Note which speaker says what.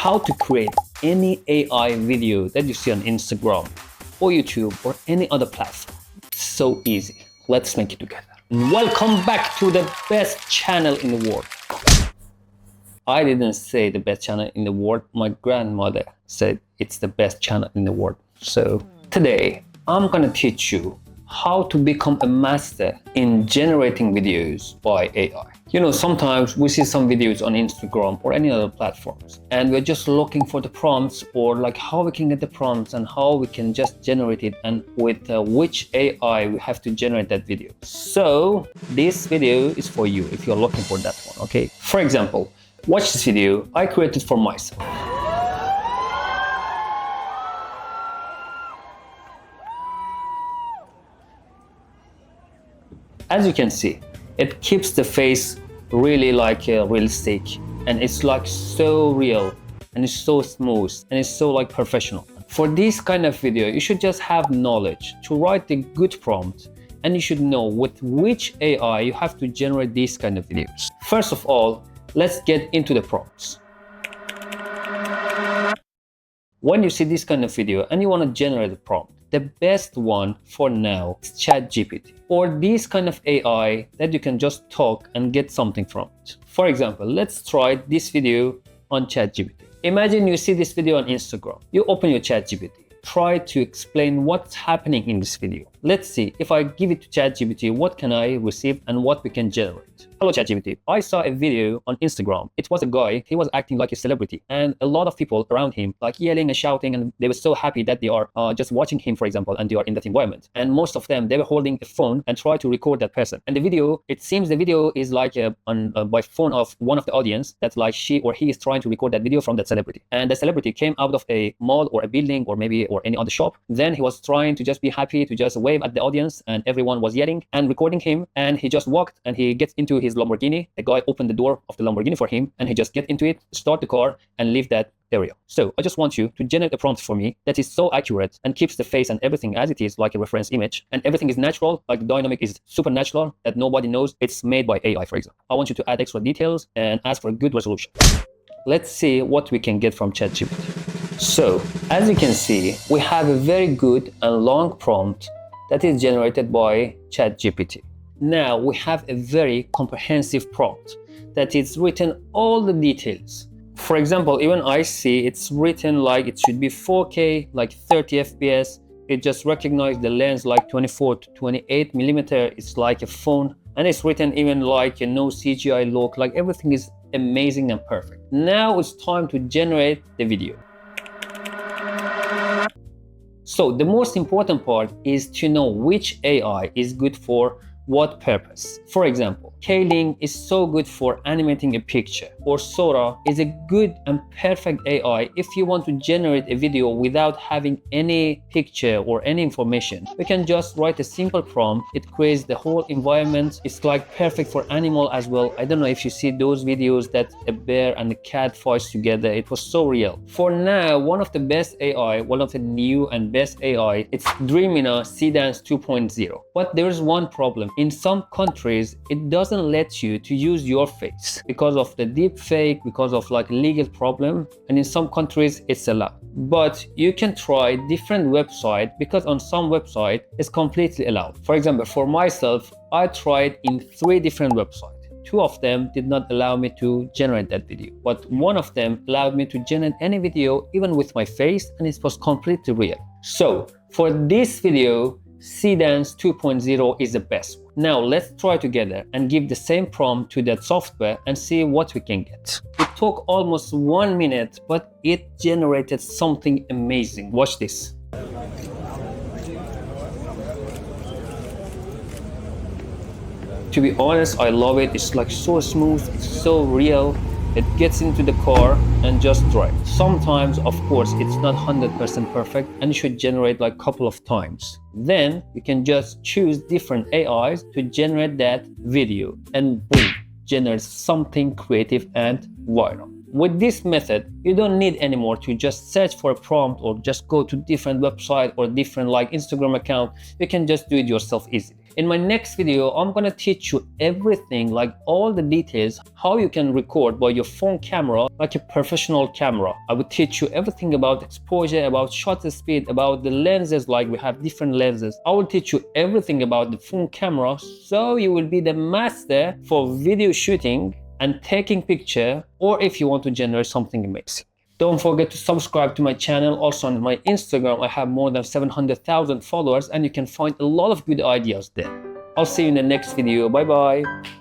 Speaker 1: how to create any AI video that you see on Instagram or YouTube or any other platform. It's so easy. Let's make it together. Welcome back to the best channel in the world. I didn't say the best channel in the world. My grandmother said it's the best channel in the world. So today I'm gonna teach you how to become a master in generating videos by AI. You know, sometimes we see some videos on Instagram or any other platforms and we're just looking for the prompts or like how we can get the prompts and how we can just generate it and with which AI we have to generate that video. So this video is for you if you're looking for that one, okay? For example, watch this video I created for myself. As you can see, it keeps the face really like realistic and it's like so real and it's so smooth and it's so like professional. For this kind of video, you should just have knowledge to write the good prompt and you should know with which AI you have to generate these kind of videos. First of all, let's get into the prompts. When you see this kind of video and you want to generate a prompt, the best one for now is ChatGPT or this kind of AI that you can just talk and get something from it. For example, let's try this video on ChatGPT. Imagine you see this video on Instagram. You open your ChatGPT. Try to explain what's happening in this video. Let's see if I give it to ChatGPT, what can I receive and what we can generate. Hello ChatGPT, I saw a video on Instagram. It was a guy, he was acting like a celebrity and a lot of people around him like yelling and shouting and they were so happy that they are just watching him, for example, and they are in that environment. And most of them, they were holding a phone and try to record that person. And the video, it seems the video is like by phone of one of the audience that's like she or he is trying to record that video from that celebrity. And the celebrity came out of a mall or a building or maybe or any other shop. Then he was trying to just be happy to just wave at the audience and everyone was yelling and recording him. And he just walked and he gets into his Lamborghini. The guy opened the door of the Lamborghini for him and he just get into it, start the car and leave that area. So I just want you to generate a prompt for me that is so accurate and keeps the face and everything as it is like a reference image and everything is natural, like the dynamic is supernatural that nobody knows it's made by AI, for example. I want you to add extra details and ask for a good resolution. Let's see what we can get from ChatGPT. So as you can see, we have a very good and long prompt that is generated by ChatGPT. Now we have a very comprehensive prompt that is written all the details. For example, even I see it's written like it should be 4K, like 30 FPS. It just recognized the lens like 24 to 28 millimeter. It's like a phone and it's written even like a no CGI look, like everything is amazing and perfect. Now it's time to generate the video. So the most important part is to know which AI is good for what purpose. For example, Kaling is so good for animating a picture, or Sora is a good and perfect AI if you want to generate a video without having any picture or any information. We can just write a simple prompt. It creates the whole environment. It's like perfect for animal as well. I don't know if you see those videos that a bear and a cat fights together. It was so real. For now, one of the best AI, one of the new and best AI, it's Dreamina Seedance 2.0. But there's one problem. In some countries, it doesn't let you to use your face because of the deep fake, because of like legal problem. And in some countries, it's allowed. But you can try different website because on some website, it's completely allowed. For example, for myself, I tried in 3 different websites. 2 of them did not allow me to generate that video, but one of them allowed me to generate any video even with my face and it was completely real. So for this video, Seedance 2.0 is the best one. Now let's try together and give the same prompt to that software and see what we can get. It took almost 1 minute, but it generated something amazing. Watch this. To be honest, I love it. It's like so smooth, it's so real. It gets into the car and just drive. Sometimes, of course, it's not 100% perfect and you should generate like a couple of times. Then you can just choose different AIs to generate that video and boom, generate something creative and viral. With this method, you don't need anymore to just search for a prompt or just go to different website or different like Instagram account. You can just do it yourself easily. In my next video, I'm gonna teach you everything, like all the details, how you can record by your phone camera like a professional camera. I will teach you everything about exposure, about shutter speed, about the lenses, like we have different lenses. I will teach you everything about the phone camera, so you will be the master for video shooting and taking picture, or if you want to generate something amazing. Don't forget to subscribe to my channel. Also on my Instagram, I have more than 700,000 followers and you can find a lot of good ideas there. I'll see you in the next video. Bye bye.